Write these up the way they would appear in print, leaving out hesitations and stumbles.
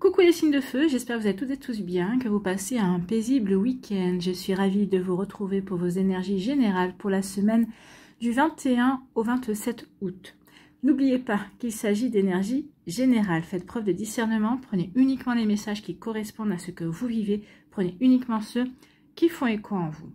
Coucou les signes de feu, j'espère que vous allez toutes et tous bien, que vous passez un paisible week-end. Je suis ravie de vous retrouver pour vos énergies générales pour la semaine du 21 au 27 août. N'oubliez pas qu'il s'agit d'énergie générale. Faites preuve de discernement, prenez uniquement les messages qui correspondent à ce que vous vivez, prenez uniquement ceux qui font écho en vous.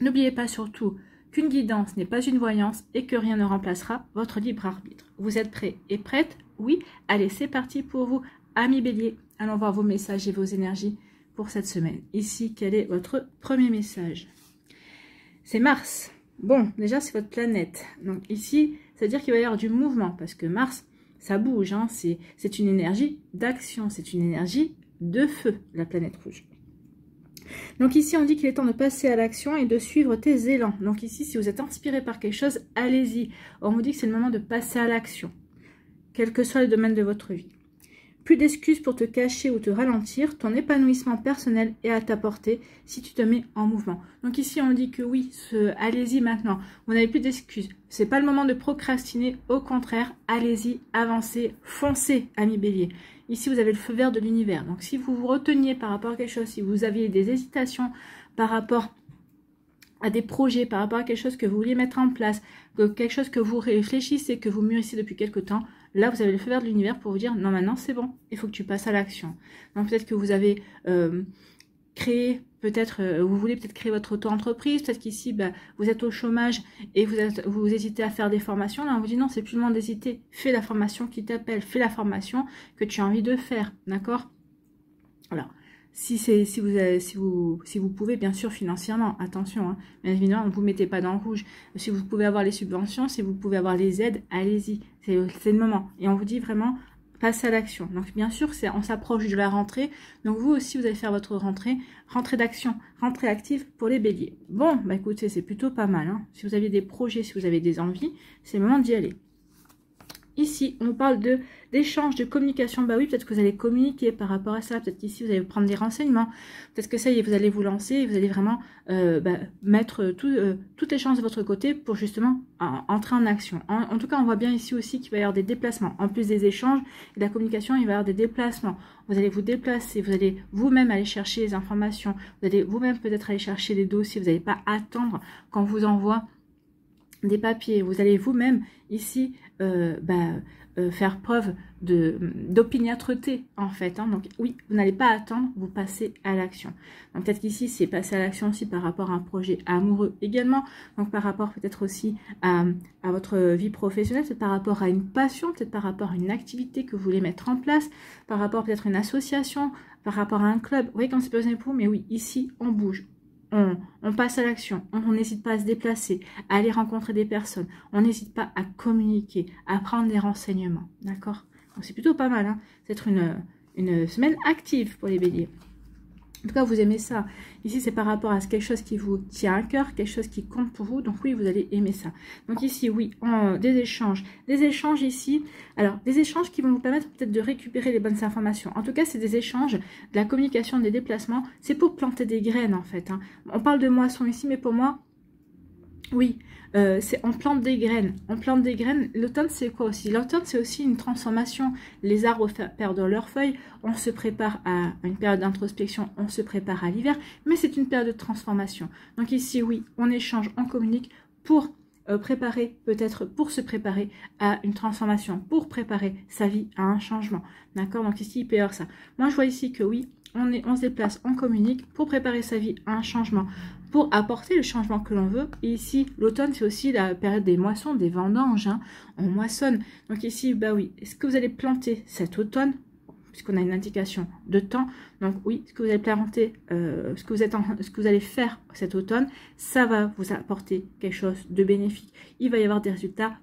N'oubliez pas surtout qu'une guidance n'est pas une voyance et que rien ne remplacera votre libre arbitre. Vous êtes prêts et prêtes? Oui? Allez, c'est parti pour vous. Amis Bélier, allons voir vos messages et vos énergies pour cette semaine. Ici, quel est votre premier message? C'est Mars. Bon, déjà, c'est votre planète. Donc ici, ça veut dire qu'il va y avoir du mouvement parce que Mars, ça bouge. Hein, c'est une énergie d'action, c'est une énergie de feu, la planète rouge. Donc ici, on dit qu'il est temps de passer à l'action et de suivre tes élans. Donc ici, si vous êtes inspiré par quelque chose, allez-y. On vous dit que c'est le moment de passer à l'action, quel que soit le domaine de votre vie. Plus d'excuses pour te cacher ou te ralentir, ton épanouissement personnel est à ta portée si tu te mets en mouvement. Donc ici on dit que oui, allez-y maintenant, vous n'avez plus d'excuses. C'est pas le moment de procrastiner, au contraire, allez-y, avancez, foncez, amis Bélier. Ici vous avez le feu vert de l'univers. Donc si vous vous reteniez par rapport à quelque chose, si vous aviez des hésitations par rapport à des projets, par rapport à quelque chose que vous vouliez mettre en place, quelque chose que vous réfléchissez, que vous mûrissez depuis quelque temps, là vous avez le feu vert de l'univers pour vous dire non, maintenant c'est bon, il faut que tu passes à l'action. Donc peut-être que vous avez créé, peut-être vous voulez peut-être créer votre auto-entreprise, peut-être qu'ici vous êtes au chômage et vous hésitez à faire des formations. Là on vous dit non, c'est plus le moment d'hésiter, fais la formation qui t'appelle, fais la formation que tu as envie de faire, d'accord? Alors si vous pouvez, bien sûr, financièrement, attention, hein, bien évidemment, ne vous mettez pas dans le rouge. Si vous pouvez avoir les subventions, si vous pouvez avoir les aides, allez-y, c'est le moment. Et on vous dit vraiment, passez à l'action. Donc, bien sûr, on s'approche de la rentrée. Donc, vous aussi, vous allez faire votre rentrée d'action, rentrée active pour les béliers. Bon, bah écoutez, c'est plutôt pas mal. Hein. Si vous avez des projets, si vous avez des envies, c'est le moment d'y aller. Ici, on parle d'échange, de communication. Bah oui, peut-être que vous allez communiquer par rapport à ça. Peut-être qu'ici, vous allez prendre des renseignements. Peut-être que ça y est, vous allez vous lancer et vous allez vraiment mettre toutes les chances de votre côté pour justement entrer en action. En tout cas, on voit bien ici aussi qu'il va y avoir des déplacements. En plus des échanges et de la communication, il va y avoir des déplacements. Vous allez vous déplacer, vous allez vous-même aller chercher les informations. Vous allez vous-même peut-être aller chercher les dossiers. Vous n'allez pas attendre qu'on vous envoie des papiers. Vous allez vous-même ici faire preuve d'opiniâtreté en fait. Hein. Donc oui, vous n'allez pas attendre, vous passez à l'action. Donc peut-être qu'ici c'est passer à l'action aussi par rapport à un projet amoureux également. Donc par rapport peut-être aussi à votre vie professionnelle, peut-être par rapport à une passion, peut-être par rapport à une activité que vous voulez mettre en place, par rapport peut-être à une association, par rapport à un club. Vous voyez quand c'est pas pour vous, mais oui, ici on bouge. On passe à l'action, on n'hésite pas à se déplacer, à aller rencontrer des personnes, on n'hésite pas à communiquer, à prendre des renseignements, d'accord? Donc c'est plutôt pas mal, hein? C'est une semaine active pour les béliers. En tout cas, vous aimez ça. Ici, c'est par rapport à quelque chose qui vous tient à cœur, quelque chose qui compte pour vous. Donc oui, vous allez aimer ça. Donc ici, oui, des échanges. Des échanges ici. Alors, des échanges qui vont vous permettre peut-être de récupérer les bonnes informations. En tout cas, c'est des échanges, de la communication, des déplacements. C'est pour planter des graines, en fait. Hein. On parle de moisson ici, mais pour moi, oui, on plante des graines. On plante des graines. L'automne, c'est quoi aussi? L'automne, c'est aussi une transformation. Les arbres perdent leurs feuilles. On se prépare à une période d'introspection. On se prépare à l'hiver. Mais c'est une période de transformation. Donc ici, oui, on échange, on communique pour préparer, peut-être pour se préparer à une transformation, pour préparer sa vie à un changement. D'accord? Donc ici, il peut y avoir ça. Moi, je vois ici que oui, on se déplace, on communique pour préparer sa vie à un changement, pour apporter le changement que l'on veut. Et ici, l'automne, c'est aussi la période des moissons, des vendanges. Hein. On moissonne. Donc ici, bah oui, est-ce que vous allez planter cet automne, puisqu'on a une indication de temps? Donc oui, ce que vous allez planter, ce que vous allez faire cet automne, ça va vous apporter quelque chose de bénéfique. Il va y avoir des résultats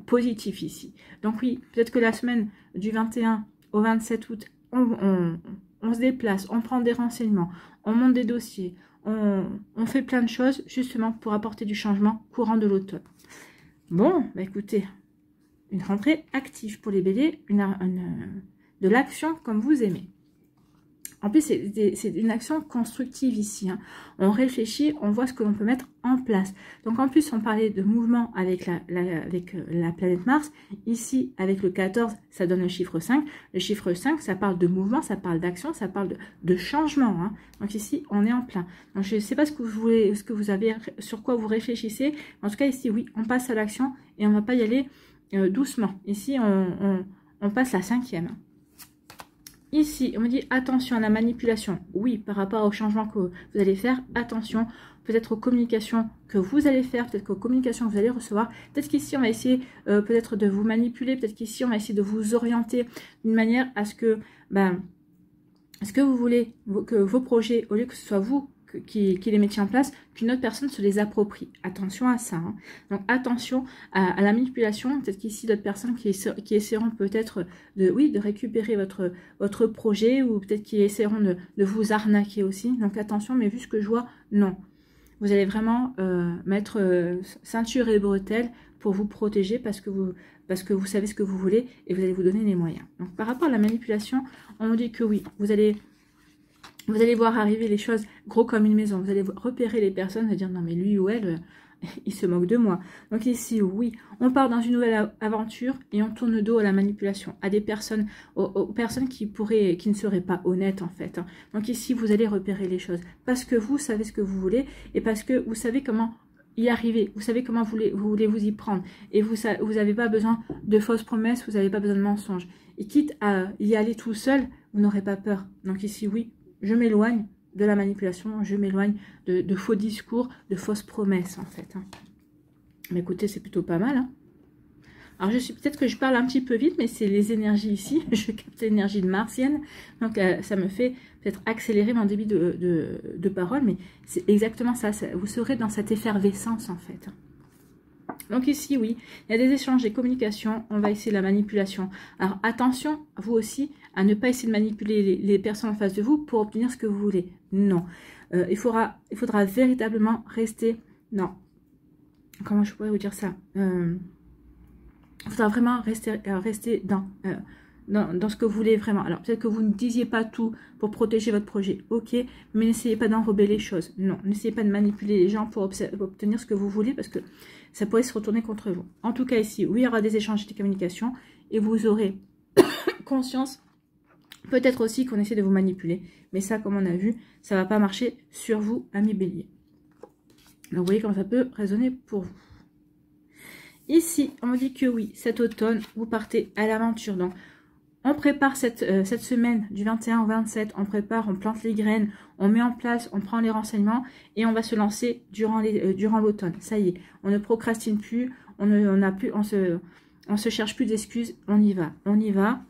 positifs ici. Donc oui, peut-être que la semaine du 21 au 27 août, on se déplace, on prend des renseignements, on monte des dossiers, on fait plein de choses justement pour apporter du changement courant de l'automne. Bon, bah écoutez, une rentrée active pour les béliers, de l'action comme vous aimez. En plus, c'est une action constructive ici. Hein. On réfléchit, on voit ce que l'on peut mettre en place. Donc en plus, on parlait de mouvement avec la planète Mars. Ici, avec le 14, ça donne le chiffre 5. Le chiffre 5, ça parle de mouvement, ça parle d'action, ça parle de changement. Hein. Donc ici, on est en plein. Donc je ne sais pas ce que vous voulez, sur quoi vous réfléchissez. En tout cas, ici, oui, on passe à l'action et on ne va pas y aller doucement. Ici, on passe la 5e. Ici, on me dit attention à la manipulation. Oui, par rapport au changement que vous allez faire, attention. Peut-être aux communications que vous allez faire, peut-être aux communications que vous allez recevoir. Peut-être qu'ici, on va essayer peut-être de vous manipuler. Peut-être qu'ici, on va essayer de vous orienter d'une manière à ce que, ce que vous voulez, que vos projets, au lieu que ce soit vous qui les mettiez en place, qu'une autre personne se les approprie. Attention à ça. Hein. Donc attention à la manipulation. Peut-être qu'ici d'autres personnes qui essaieront peut-être de récupérer votre projet, ou peut-être qui essaieront de vous arnaquer aussi. Donc attention, mais vu ce que je vois, non. Vous allez vraiment mettre ceinture et bretelles pour vous protéger parce que vous savez ce que vous voulez et vous allez vous donner les moyens. Donc par rapport à la manipulation, on nous dit que oui, vous allez voir arriver les choses gros comme une maison. Vous allez repérer les personnes et dire non mais lui ou elle, il se moque de moi. Donc ici, oui, on part dans une nouvelle aventure et on tourne le dos à la manipulation, à des personnes, aux personnes qui ne seraient pas honnêtes en fait. Hein. Donc ici, vous allez repérer les choses parce que vous savez ce que vous voulez et parce que vous savez comment y arriver. Vous savez comment vous voulez vous y prendre. Et vous n'avez pas besoin de fausses promesses, vous n'avez pas besoin de mensonges. Et quitte à y aller tout seul, vous n'aurez pas peur. Donc ici, oui, je m'éloigne de la manipulation, je m'éloigne de faux discours, de fausses promesses en fait. Hein. Mais écoutez, c'est plutôt pas mal. Hein. Alors peut-être que je parle un petit peu vite, mais c'est les énergies ici. Je capte l'énergie de martienne, donc ça me fait peut-être accélérer mon débit de parole, mais c'est exactement ça. Vous serez dans cette effervescence en fait. Donc ici, oui, il y a des échanges, des communications, on va essayer la manipulation. Alors attention, vous aussi, à ne pas essayer de manipuler les personnes en face de vous pour obtenir ce que vous voulez. Non, il faudra véritablement rester... Non, comment je pourrais vous dire ça il faudra vraiment rester dans ce que vous voulez vraiment. Alors peut-être que vous ne disiez pas tout pour protéger votre projet, ok, mais n'essayez pas d'enrober les choses. Non, n'essayez pas de manipuler les gens pour obtenir ce que vous voulez parce que ça pourrait se retourner contre vous. En tout cas ici, oui, il y aura des échanges et des communications et vous aurez conscience, peut-être aussi qu'on essaie de vous manipuler, mais ça, comme on a vu, ça ne va pas marcher sur vous, amis bélier. Donc vous voyez comment ça peut résonner pour vous. Ici, on me dit que oui, cet automne, vous partez à l'aventure. Donc, on prépare cette semaine du 21 au 27, on prépare, on plante les graines, on met en place, on prend les renseignements et on va se lancer durant l'automne. Ça y est, on ne procrastine plus, on se cherche plus d'excuses, on y va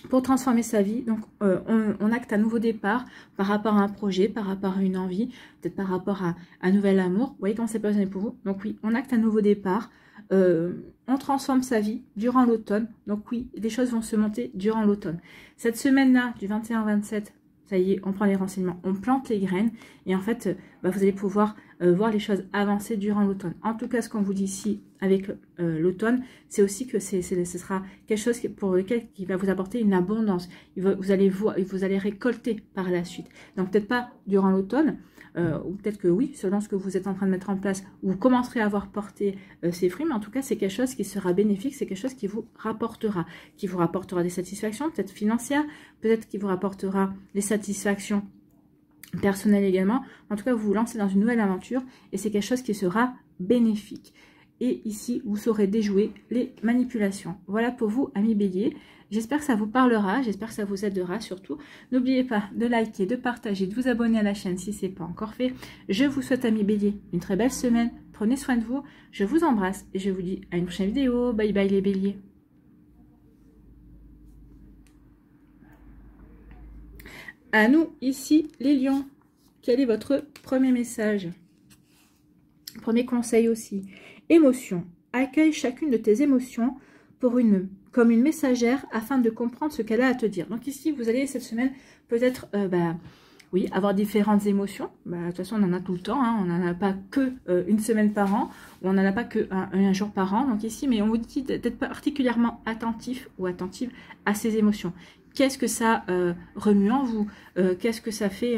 pour transformer sa vie. Donc, on acte un nouveau départ par rapport à un projet, par rapport à une envie, peut-être par rapport à un nouvel amour. Vous voyez comment c'est positionné pour vous. Donc oui, on acte un nouveau départ. On transforme sa vie durant l'automne. Donc oui, des choses vont se monter durant l'automne. Cette semaine-là, du 21 au 27, ça y est, on prend les renseignements, on plante les graines. Et en fait, vous allez pouvoir voir les choses avancer durant l'automne. En tout cas, ce qu'on vous dit ici avec l'automne, c'est aussi que ce sera quelque chose pour lequel qui va vous apporter une abondance. Vous allez récolter par la suite. Donc peut-être pas durant l'automne, ou peut-être que oui, selon ce que vous êtes en train de mettre en place, vous commencerez à voir porter ces fruits, mais en tout cas, c'est quelque chose qui sera bénéfique, c'est quelque chose qui vous rapportera des satisfactions, peut-être financières, peut-être qui vous rapportera des satisfactions personnelles également. En tout cas, vous vous lancez dans une nouvelle aventure et c'est quelque chose qui sera bénéfique. Et ici, vous saurez déjouer les manipulations. Voilà pour vous, amis bélier. J'espère que ça vous parlera, j'espère que ça vous aidera surtout. N'oubliez pas de liker, de partager, de vous abonner à la chaîne si ce n'est pas encore fait. Je vous souhaite, amis bélier, une très belle semaine. Prenez soin de vous, je vous embrasse et je vous dis à une prochaine vidéo. Bye bye les béliers. À nous, ici, les lions. Quel est votre premier message? Premier conseil aussi. Émotion. Accueille chacune de tes émotions comme une messagère afin de comprendre ce qu'elle a à te dire. Donc ici, vous allez cette semaine peut-être oui, avoir différentes émotions. De toute façon, on en a tout le temps. Hein. On n'en a pas que une semaine par an. Ou on n'en a pas que un jour par an. Donc ici, mais on vous dit d'être particulièrement attentif ou attentive à ces émotions. qu'est-ce que ça remue en vous, qu'est-ce que ça fait...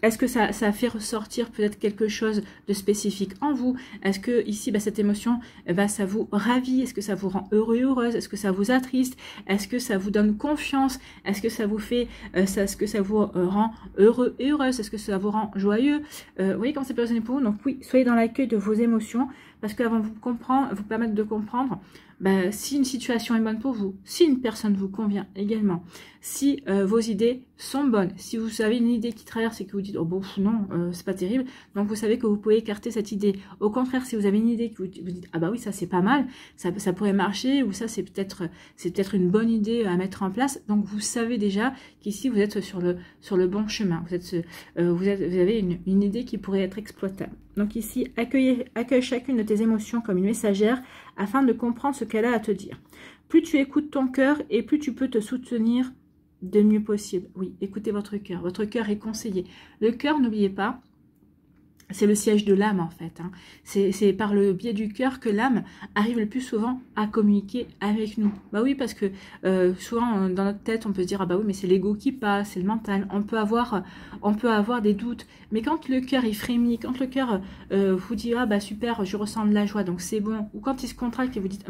est-ce que ça fait ressortir peut-être quelque chose de spécifique en vous? Est-ce que ici, cette émotion, ça vous ravit? Est-ce que ça vous rend heureux et heureuse? Est-ce que ça vous attriste? Est-ce que ça vous donne confiance? Est-ce que ça vous fait, est-ce que ça vous rend heureux et heureuse? Est-ce que ça vous rend joyeux? Vous voyez comment ça peut résonner pour vous? Donc oui, soyez dans l'accueil de vos émotions, parce qu'elles vont vous permettre de comprendre si une situation est bonne pour vous, si une personne vous convient également, si vos idées sont bonnes, si vous avez une idée qui traverse et que vous dites, oh bon, non, c'est pas terrible, donc vous savez que vous pouvez écarter cette idée. Au contraire, si vous avez une idée que vous dites, ah bah oui, ça c'est pas mal, ça pourrait marcher, ou ça c'est peut-être une bonne idée à mettre en place, donc vous savez déjà qu'ici vous êtes sur le bon chemin, vous avez une idée qui pourrait être exploitable. Donc ici, accueille chacune de tes émotions comme une messagère afin de comprendre ce qu'elle a à te dire. Plus tu écoutes ton cœur et plus tu peux te soutenir de mieux possible. Oui, écoutez votre cœur. Votre cœur est conseillé. Le cœur, n'oubliez pas, c'est le siège de l'âme en fait. Hein. C'est par le biais du cœur que l'âme arrive le plus souvent à communiquer avec nous. Bah oui, parce que souvent dans notre tête on peut se dire ah bah oui mais c'est l'ego qui passe, c'est le mental. On peut avoir des doutes. Mais quand le cœur il frémit, quand le cœur vous dit ah bah super, je ressens de la joie donc c'est bon. Ou quand il se contracte et vous dites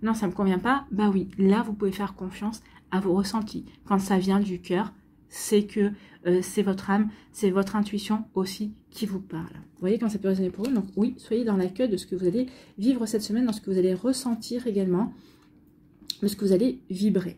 non ça me convient pas, bah oui là vous pouvez faire confiance à vos ressentis. Quand ça vient du cœur, c'est que c'est votre âme, c'est votre intuition aussi qui vous parle. Vous voyez quand ça peut résonner pour vous? Donc oui, soyez dans l'accueil de ce que vous allez vivre cette semaine, dans ce que vous allez ressentir également, de ce que vous allez vibrer.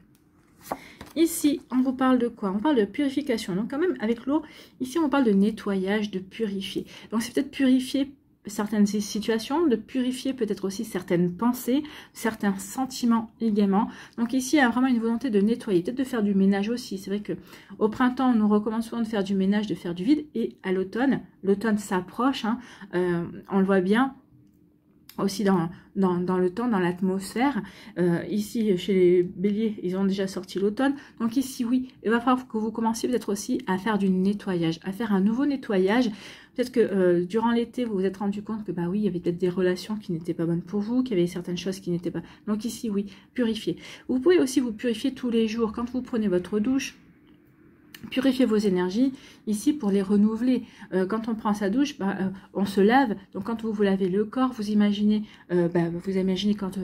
Ici, on vous parle de quoi? On parle de purification. Donc quand même, avec l'eau, ici on parle de nettoyage, de purifier. Donc c'est peut-être purifier certaines situations, de purifier peut-être aussi certaines pensées, certains sentiments également. Donc ici, il y a vraiment une volonté de nettoyer, peut-être de faire du ménage aussi. C'est vrai que au printemps, on nous recommande souvent de faire du ménage, de faire du vide, et à l'automne s'approche, hein, on le voit bien, aussi dans le temps, dans l'atmosphère. Ici, chez les béliers, ils ont déjà sorti l'automne. Donc ici, oui, il va falloir que vous commenciez peut-être aussi à faire du nettoyage, à faire un nouveau nettoyage. Peut-être que durant l'été, vous vous êtes rendu compte que bah oui, il y avait peut-être des relations qui n'étaient pas bonnes pour vous, qu'il y avait certaines choses qui n'étaient pas... Donc ici, oui, purifier. Vous pouvez aussi vous purifier tous les jours. Quand vous prenez votre douche, purifiez vos énergies ici pour les renouveler. Quand on prend sa douche, on se lave. Donc quand vous vous lavez le corps, vous imaginez quand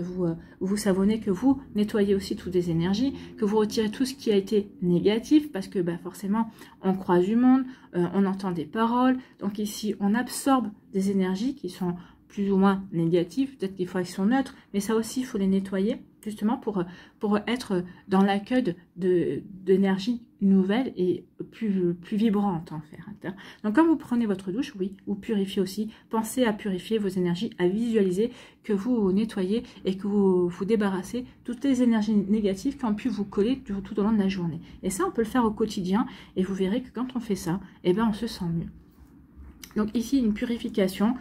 vous savonnez que vous nettoyez aussi toutes les énergies, que vous retirez tout ce qui a été négatif, parce que forcément on croise du monde, on entend des paroles. Donc ici on absorbe des énergies qui sont plus ou moins négatives, peut-être des fois ils sont neutres, mais ça aussi il faut les nettoyer justement pour être dans l'accueil d'énergie nouvelle et plus vibrante en fait. Donc quand vous prenez votre douche, oui, vous purifiez aussi, pensez à purifier vos énergies, à visualiser que vous nettoyez et que vous vous débarrassez toutes les énergies négatives qui ont pu vous coller tout au long de la journée. Et ça on peut le faire au quotidien et vous verrez que quand on fait ça, on se sent mieux. Donc ici, une purification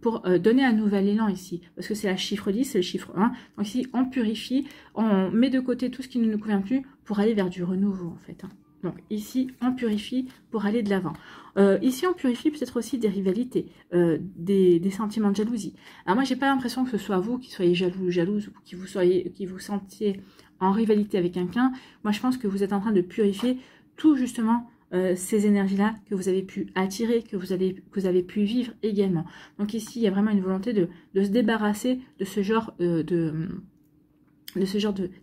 pour donner un nouvel élan ici, parce que c'est la chiffre 10, c'est le chiffre 1. Donc ici, on purifie, on met de côté tout ce qui ne nous convient plus pour aller vers du renouveau en fait. Donc ici, on purifie pour aller de l'avant. Ici, on purifie peut-être aussi des rivalités, des sentiments de jalousie. Alors moi, j'ai pas l'impression que ce soit vous qui soyez jalouse, ou qui vous sentiez en rivalité avec quelqu'un. Moi, je pense que vous êtes en train de purifier tout justement ces énergies-là que vous avez pu attirer, que vous avez pu vivre également. Donc ici, il y a vraiment une volonté de se débarrasser de ce genre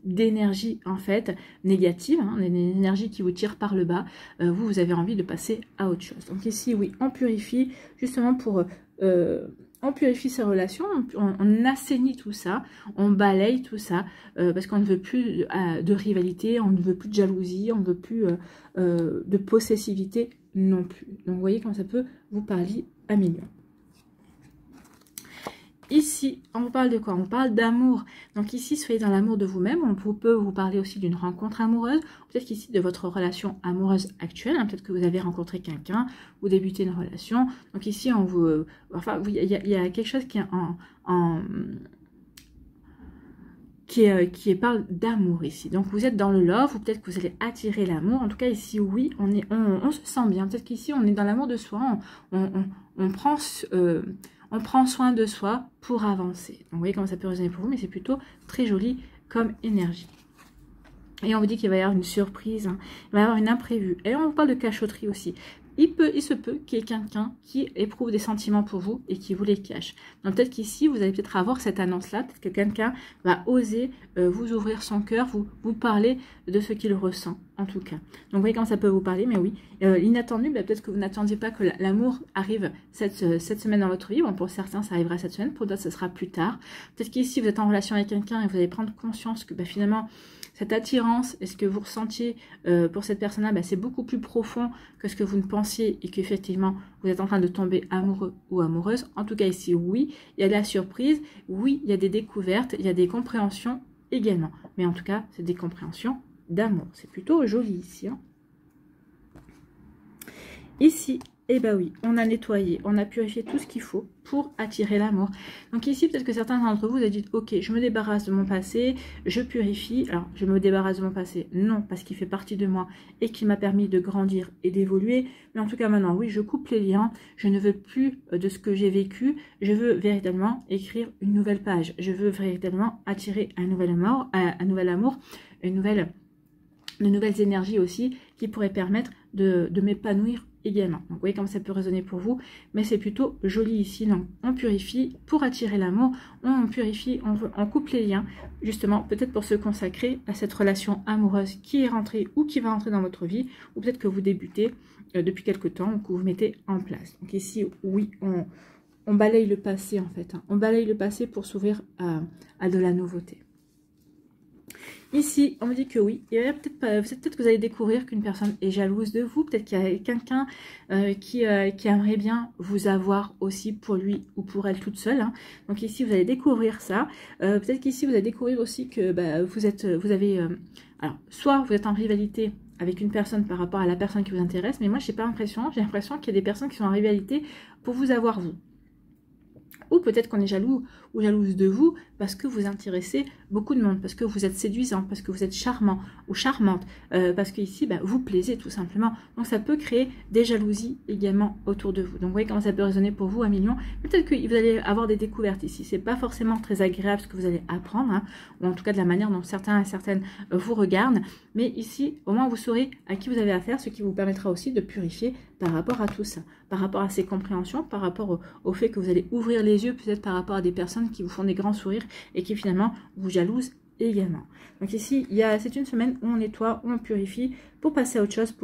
d'énergie en fait négative, hein, une énergie qui vous tire par le bas. Vous avez envie de passer à autre chose. Donc ici, oui, on purifie justement on purifie ses relations, on assainit tout ça, on balaye tout ça, parce qu'on ne veut plus de rivalité, on ne veut plus de jalousie, on ne veut plus de possessivité non plus. Donc vous voyez comment ça peut vous parler à millions. Ici, on vous parle de quoi? On parle d'amour. Donc ici, soyez dans l'amour de vous-même. On peut vous parler aussi d'une rencontre amoureuse. Peut-être qu'ici, de votre relation amoureuse actuelle. Hein, peut-être que vous avez rencontré quelqu'un ou débuté une relation. Donc ici, il y a quelque chose qui parle d'amour ici. Donc vous êtes dans le love, ou peut-être que vous allez attirer l'amour. En tout cas ici, oui, on se sent bien. Peut-être qu'ici, on est dans l'amour de soi. on prend soin de soi pour avancer. Donc vous voyez comment ça peut résonner pour vous, mais c'est plutôt très joli comme énergie. Et on vous dit qu'il va y avoir une surprise, hein. Il va y avoir une imprévue. Et on vous parle de cachotterie aussi. Il se peut qu'il y ait quelqu'un qui éprouve des sentiments pour vous et qui vous les cache. Donc peut-être qu'ici, vous allez peut-être avoir cette annonce-là, peut-être que quelqu'un va oser vous ouvrir son cœur, vous parler de ce qu'il ressent, en tout cas. Donc vous voyez comment ça peut vous parler, mais oui, l'inattendu, peut-être que vous n'attendiez pas que l'amour arrive cette semaine dans votre vie. Bon, pour certains, ça arrivera cette semaine, pour d'autres, ce sera plus tard. Peut-être qu'ici, vous êtes en relation avec quelqu'un et vous allez prendre conscience que finalement, cette attirance et ce que vous ressentiez pour cette personne-là, c'est beaucoup plus profond que ce que vous ne pensiez et qu'effectivement, vous êtes en train de tomber amoureux ou amoureuse. En tout cas, ici, oui, il y a de la surprise, oui, il y a des découvertes, il y a des compréhensions également. Mais en tout cas, c'est des compréhensions d'amour. C'est plutôt joli ici, hein. Ici, eh bien oui, on a nettoyé, on a purifié tout ce qu'il faut pour attirer l'amour. Donc ici, peut-être que certains d'entre vous avez dit, ok, je me débarrasse de mon passé, je purifie. Alors, je me débarrasse de mon passé, non, parce qu'il fait partie de moi et qu'il m'a permis de grandir et d'évoluer. Mais en tout cas, maintenant, oui, je coupe les liens. Je ne veux plus de ce que j'ai vécu. Je veux véritablement écrire une nouvelle page. Je veux véritablement attirer un nouvel amour, de nouvelles énergies aussi qui pourraient permettre de m'épanouir également. Donc vous voyez comme ça peut résonner pour vous, mais c'est plutôt joli ici. Donc on purifie pour attirer l'amour, on purifie, on coupe les liens, justement peut-être pour se consacrer à cette relation amoureuse qui est rentrée ou qui va rentrer dans votre vie, ou peut-être que vous débutez depuis quelque temps ou que vous mettez en place. Donc ici, oui, on balaye le passé en fait, hein. On balaye le passé pour s'ouvrir à de la nouveauté. Ici, on me dit que oui, peut-être que vous allez découvrir qu'une personne est jalouse de vous, peut-être qu'il y a quelqu'un qui aimerait bien vous avoir aussi pour lui ou pour elle toute seule, hein. Donc ici, vous allez découvrir ça. Peut-être qu'ici, vous allez découvrir aussi que alors, soit vous êtes en rivalité avec une personne par rapport à la personne qui vous intéresse, mais moi, j'ai l'impression qu'il y a des personnes qui sont en rivalité pour vous avoir vous. Ou peut-être qu'on est jaloux ou jalouse de vous parce que vous intéressez beaucoup de monde, parce que vous êtes séduisant, parce que vous êtes charmant ou charmante, parce qu'ici, vous plaisez tout simplement. Donc ça peut créer des jalousies également autour de vous. Donc vous voyez comment ça peut résonner pour vous, 1 million. Peut-être que vous allez avoir des découvertes ici. C'est pas forcément très agréable ce que vous allez apprendre, hein, ou en tout cas de la manière dont certains et certaines vous regardent. Mais ici, au moins vous saurez à qui vous avez affaire, ce qui vous permettra aussi de purifier par rapport à tout ça, par rapport à ces compréhensions, par rapport au fait que vous allez ouvrir les yeux peut-être par rapport à des personnes qui vous font des grands sourires et qui finalement vous jalousent également. Donc ici, c'est une semaine où on nettoie, où on purifie pour passer à autre chose,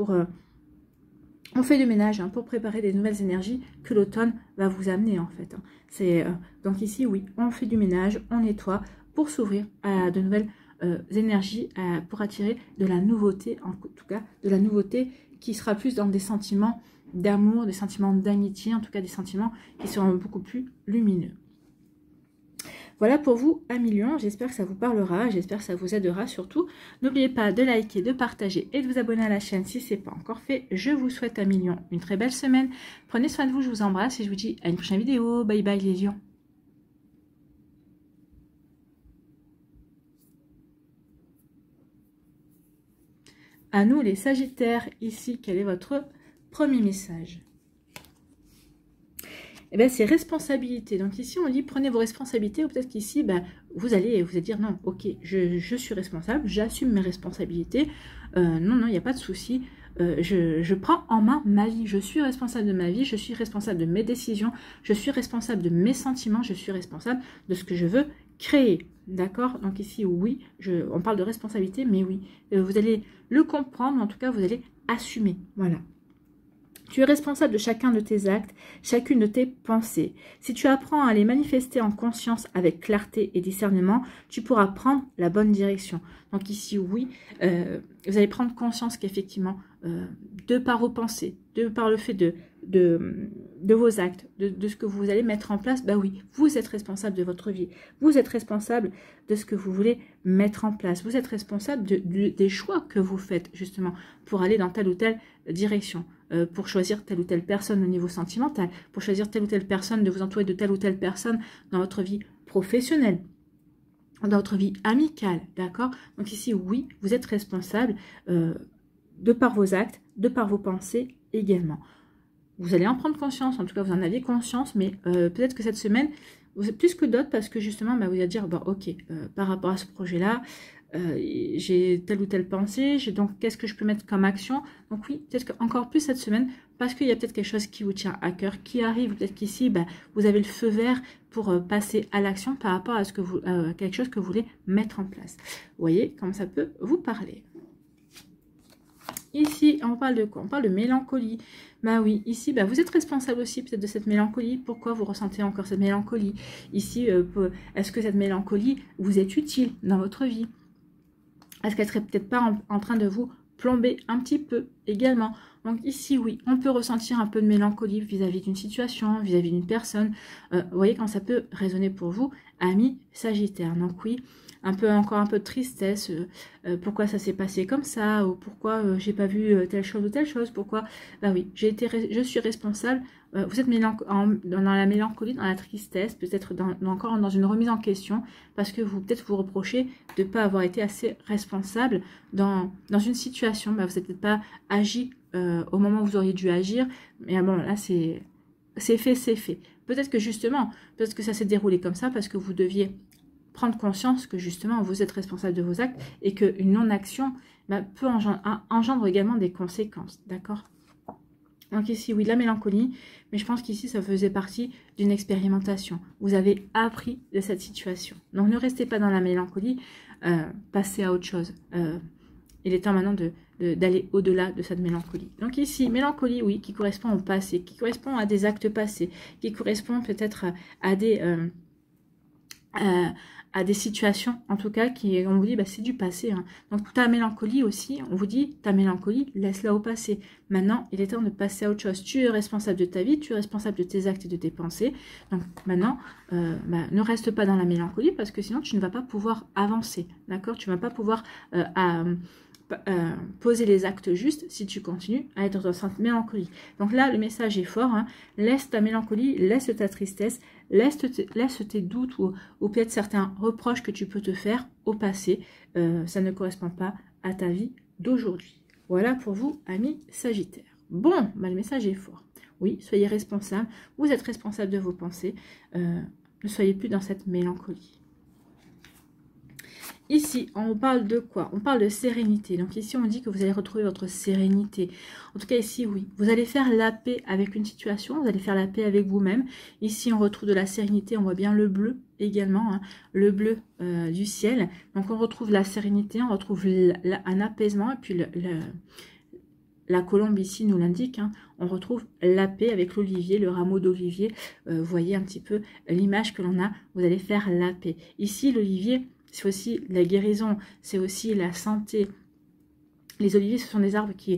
on fait du ménage, hein, pour préparer des nouvelles énergies que l'automne va vous amener en fait, hein. Donc ici, oui, on fait du ménage, on nettoie pour s'ouvrir à de nouvelles énergies, pour attirer de la nouveauté, en tout cas de la nouveauté qui sera plus dans des sentiments d'amour, des sentiments d'amitié, en tout cas des sentiments qui seront beaucoup plus lumineux. Voilà pour vous, 1 million. J'espère que ça vous parlera, j'espère que ça vous aidera surtout. N'oubliez pas de liker, de partager et de vous abonner à la chaîne si ce n'est pas encore fait. Je vous souhaite, 1 million, une très belle semaine. Prenez soin de vous, je vous embrasse et je vous dis à une prochaine vidéo. Bye bye les lions. À nous les Sagittaires, ici, quel est votre premier message? Eh bien, c'est responsabilité. Donc ici, on dit prenez vos responsabilités, ou peut-être qu'ici, vous allez dire non, ok, je suis responsable, j'assume mes responsabilités. Non, il n'y a pas de souci. Je prends en main ma vie, je suis responsable de ma vie, je suis responsable de mes décisions, je suis responsable de mes sentiments, je suis responsable de ce que je veux créer. D'accord? Donc ici, oui, on parle de responsabilité, mais oui, vous allez le comprendre, en tout cas, vous allez assumer. Voilà. Tu es responsable de chacun de tes actes, chacune de tes pensées. Si tu apprends à les manifester en conscience avec clarté et discernement, tu pourras prendre la bonne direction. Donc ici, oui, vous allez prendre conscience qu'effectivement, de par vos pensées, de par le fait de vos actes, de ce que vous allez mettre en place, oui, vous êtes responsable de votre vie. Vous êtes responsable de ce que vous voulez mettre en place. Vous êtes responsable des choix que vous faites, justement, pour aller dans telle ou telle direction. Pour choisir telle ou telle personne au niveau sentimental, pour choisir telle ou telle personne, de vous entourer de telle ou telle personne dans votre vie professionnelle, dans votre vie amicale, d'accord? Donc ici, oui, vous êtes responsable de par vos actes, de par vos pensées également. vous allez en prendre conscience, en tout cas vous en aviez conscience, mais peut-être que cette semaine, vous êtes plus que d'autres parce que justement, bah, vous allez dire, bon, ok, par rapport à ce projet-là, j'ai telle ou telle pensée, donc qu'est-ce que je peux mettre comme action? Donc oui, peut-être encore plus cette semaine, parce qu'il y a peut-être quelque chose qui vous tient à cœur, qui arrive, peut-être qu'ici, bah, vous avez le feu vert pour passer à l'action par rapport à ce que vous, quelque chose que vous voulez mettre en place. Vous voyez comment ça peut vous parler. Ici, on parle de quoi? On parle de mélancolie. Bah oui, ici, bah, vous êtes responsable aussi peut-être de cette mélancolie. Pourquoi vous ressentez encore cette mélancolie? Ici, est-ce que cette mélancolie vous est utile dans votre vie? Est-ce qu'elle serait peut-être pas en train de vous plomber un petit peu également? Donc ici, oui, on peut ressentir un peu de mélancolie vis-à-vis d'une situation, vis-à-vis d'une personne. Vous voyez quand ça peut résonner pour vous, amis Sagittaire. Donc oui, encore un peu de tristesse, pourquoi ça s'est passé comme ça, ou pourquoi j'ai pas vu telle chose ou telle chose, pourquoi, bah oui, je suis responsable, vous êtes dans la mélancolie, dans la tristesse, peut-être encore dans une remise en question, parce que peut-être vous reprochez de ne pas avoir été assez responsable dans une situation, bah, vous n'avez peut-être pas agi au moment où vous auriez dû agir, mais bon, là c'est fait, c'est fait. Peut-être que justement, peut-être que ça s'est déroulé comme ça, parce que vous deviez prendre conscience que justement vous êtes responsable de vos actes et qu'une non-action peut engendre également des conséquences, d'accord? Donc ici, oui, la mélancolie, mais je pense qu'ici, ça faisait partie d'une expérimentation. Vous avez appris de cette situation. Donc ne restez pas dans la mélancolie, passez à autre chose. Il est temps maintenant d'aller au-delà de cette mélancolie. Donc ici, mélancolie, oui, qui correspond au passé, qui correspond à des actes passés, qui correspond peut-être à des situations, en tout cas, on vous dit, bah, c'est du passé. Hein. Donc, ta mélancolie aussi, on vous dit, ta mélancolie, laisse-la au passé. Maintenant, il est temps de passer à autre chose. Tu es responsable de ta vie, tu es responsable de tes actes et de tes pensées. Donc, maintenant, ne reste pas dans la mélancolie parce que sinon, tu ne vas pas pouvoir avancer. D'accord? Tu ne vas pas pouvoir poser les actes justes si tu continues à être dans cette mélancolie. Donc là, le message est fort. Hein. Laisse ta mélancolie, laisse ta tristesse, laisse tes doutes ou peut-être certains reproches que tu peux te faire au passé. Ça ne correspond pas à ta vie d'aujourd'hui. Voilà pour vous, amis Sagittaires. Bon, le message est fort. Oui, soyez responsable. Vous êtes responsable de vos pensées. Ne soyez plus dans cette mélancolie. Ici, on parle de quoi? On parle de sérénité. Donc ici, on dit que vous allez retrouver votre sérénité. En tout cas, ici, oui. Vous allez faire la paix avec une situation. Vous allez faire la paix avec vous-même. Ici, on retrouve de la sérénité. On voit bien le bleu également. Hein, le bleu du ciel. Donc, on retrouve la sérénité. On retrouve un apaisement. Et puis, la colombe ici nous l'indique. Hein, on retrouve la paix avec l'olivier, le rameau d'olivier. Vous voyez un petit peu l'image que l'on a. Vous allez faire la paix. Ici, l'olivier... c'est aussi la guérison, c'est aussi la santé. Les oliviers, ce sont des arbres qui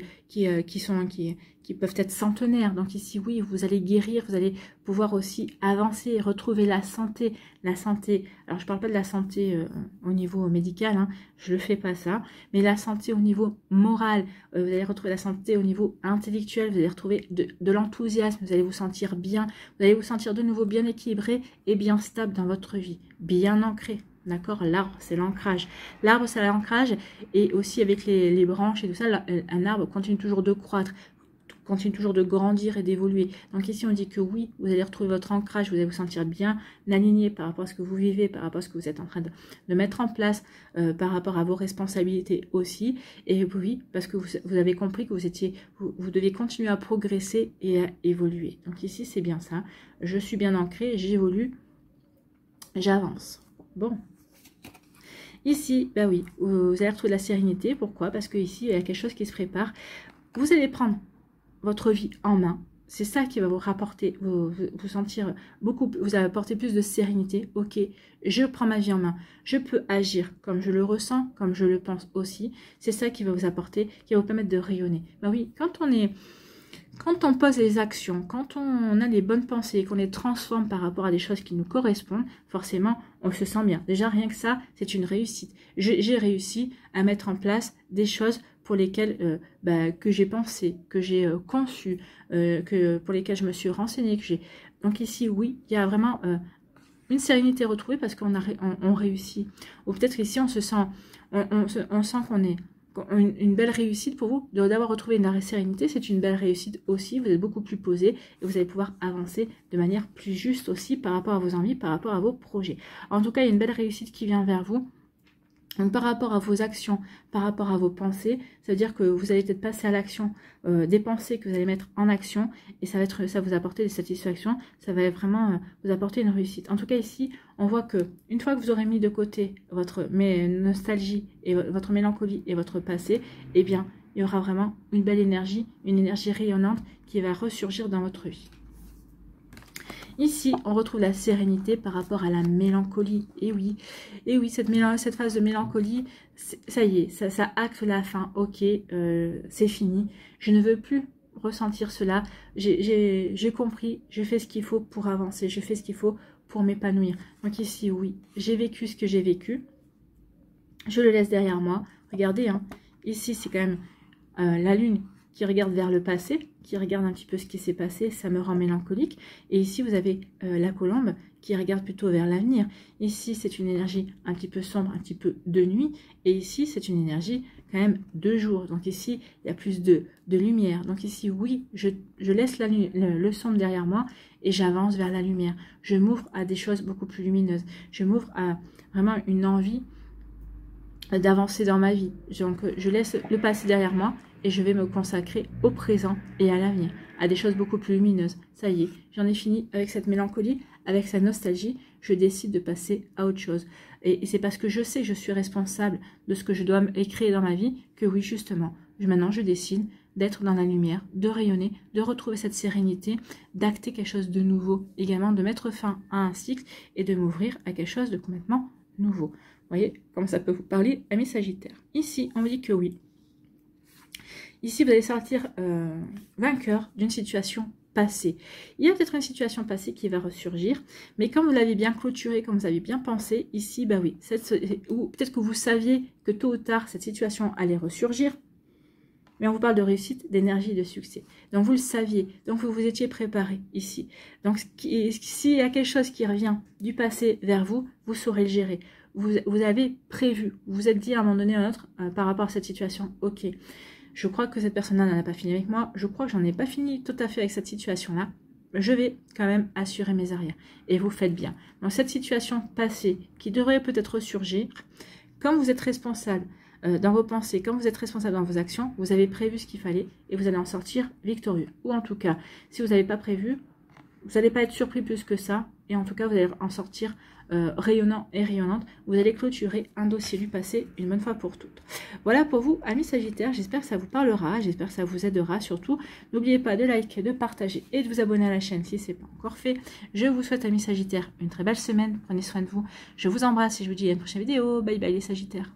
peuvent être centenaires. Donc ici, oui, vous allez guérir, vous allez pouvoir aussi avancer, retrouver la santé. La santé, alors je ne parle pas de la santé au niveau médical, hein, je ne fais pas ça. Mais la santé au niveau moral, vous allez retrouver la santé au niveau intellectuel, vous allez retrouver de l'enthousiasme, vous allez vous sentir bien, vous allez vous sentir de nouveau bien équilibré et bien stable dans votre vie, bien ancré. D'accord, l'arbre c'est l'ancrage. L'arbre c'est l'ancrage et aussi avec les branches et tout ça, un arbre continue toujours de croître, continue toujours de grandir et d'évoluer. Donc ici on dit que oui, vous allez retrouver votre ancrage, vous allez vous sentir bien aligné par rapport à ce que vous vivez, par rapport à ce que vous êtes en train de mettre en place, par rapport à vos responsabilités aussi. Et oui, parce que vous avez compris que vous deviez continuer à progresser et à évoluer. Donc ici c'est bien ça. Je suis bien ancré, j'évolue, j'avance. Bon. Ici, bah oui, vous allez retrouver de la sérénité. Pourquoi? Parce que ici, il y a quelque chose qui se prépare. Vous allez prendre votre vie en main. C'est ça qui va vous rapporter, vous sentir beaucoup, vous allez apporter plus de sérénité. Ok, je prends ma vie en main. Je peux agir comme je le ressens, comme je le pense aussi. C'est ça qui va vous apporter, qui va vous permettre de rayonner. Bah oui, quand on pose les actions, quand on a les bonnes pensées, qu'on les transforme par rapport à des choses qui nous correspondent, forcément, on se sent bien. Déjà, rien que ça, c'est une réussite. J'ai réussi à mettre en place des choses pour lesquelles que j'ai pensé, que j'ai conçu, pour lesquelles je me suis renseignée. Donc ici, oui, il y a vraiment une sérénité retrouvée parce qu'on réussit. Ou peut-être qu'ici, on se sent, on sent qu'on est une belle réussite pour vous. D'avoir retrouvé une sérénité, c'est une belle réussite aussi. Vous êtes beaucoup plus posé et vous allez pouvoir avancer de manière plus juste aussi par rapport à vos envies, par rapport à vos projets. En tout cas, il y a une belle réussite qui vient vers vous. Donc par rapport à vos actions, par rapport à vos pensées, ça veut dire que vous allez peut-être passer à l'action, des pensées que vous allez mettre en action, et ça va vous apporter des satisfactions, ça va vraiment vous apporter une réussite. En tout cas ici, on voit que une fois que vous aurez mis de côté votre nostalgie et votre mélancolie et votre passé, eh bien il y aura vraiment une belle énergie, une énergie rayonnante qui va ressurgir dans votre vie. Ici, on retrouve la sérénité par rapport à la mélancolie. Et oui, cette phase de mélancolie, ça y est, ça acte la fin. Ok, c'est fini. Je ne veux plus ressentir cela. J'ai compris, je fais ce qu'il faut pour avancer. Je fais ce qu'il faut pour m'épanouir. Donc ici, oui, j'ai vécu ce que j'ai vécu. Je le laisse derrière moi. Regardez, hein, ici, c'est quand même la lune qui regarde vers le passé, qui regarde un petit peu ce qui s'est passé, ça me rend mélancolique. Et ici, vous avez la colombe qui regarde plutôt vers l'avenir. Ici, c'est une énergie un petit peu sombre, un petit peu de nuit. Et ici, c'est une énergie quand même de jour. Donc ici, il y a plus de lumière. Donc ici, oui, je laisse le sombre derrière moi et j'avance vers la lumière. Je m'ouvre à des choses beaucoup plus lumineuses. Je m'ouvre à vraiment une envie d'avancer dans ma vie. Donc je laisse le passé derrière moi et je vais me consacrer au présent et à l'avenir, à des choses beaucoup plus lumineuses. Ça y est, j'en ai fini avec cette mélancolie, avec cette nostalgie, je décide de passer à autre chose. Et c'est parce que je sais que je suis responsable de ce que je dois créer dans ma vie que oui, justement, maintenant je décide d'être dans la lumière, de rayonner, de retrouver cette sérénité, d'acter quelque chose de nouveau, également de mettre fin à un cycle et de m'ouvrir à quelque chose de complètement nouveau. Vous voyez comment ça peut vous parler, amis Sagittaires. Ici, on me dit que oui. Ici, vous allez sortir vainqueur d'une situation passée. Il y a peut-être une situation passée qui va ressurgir, mais comme vous l'avez bien clôturé, comme vous avez bien pensé, ici, bah oui, ou peut-être que vous saviez que tôt ou tard, cette situation allait ressurgir, mais on vous parle de réussite, d'énergie et de succès. Donc vous le saviez, donc vous vous étiez préparé ici. Donc s'il y a quelque chose qui revient du passé vers vous, vous saurez le gérer. Vous avez prévu, vous vous êtes dit à un moment donné ou à un autre, par rapport à cette situation, ok, je crois que cette personne-là n'en a pas fini avec moi, je crois que j'en ai pas fini tout à fait avec cette situation-là, je vais quand même assurer mes arrières. Et vous faites bien. Dans cette situation passée, qui devrait peut-être ressurgir, comme vous êtes responsable dans vos pensées, comme vous êtes responsable dans vos actions, vous avez prévu ce qu'il fallait et vous allez en sortir victorieux. Ou en tout cas, si vous n'avez pas prévu, vous n'allez pas être surpris plus que ça, et en tout cas, vous allez en sortir rayonnant et rayonnante. Vous allez clôturer un dossier du passé une bonne fois pour toutes. Voilà pour vous, amis Sagittaires. J'espère que ça vous parlera, j'espère que ça vous aidera surtout. N'oubliez pas de liker, de partager et de vous abonner à la chaîne si ce n'est pas encore fait. Je vous souhaite, amis Sagittaires, une très belle semaine. Prenez soin de vous. Je vous embrasse et je vous dis à une prochaine vidéo. Bye bye les Sagittaires.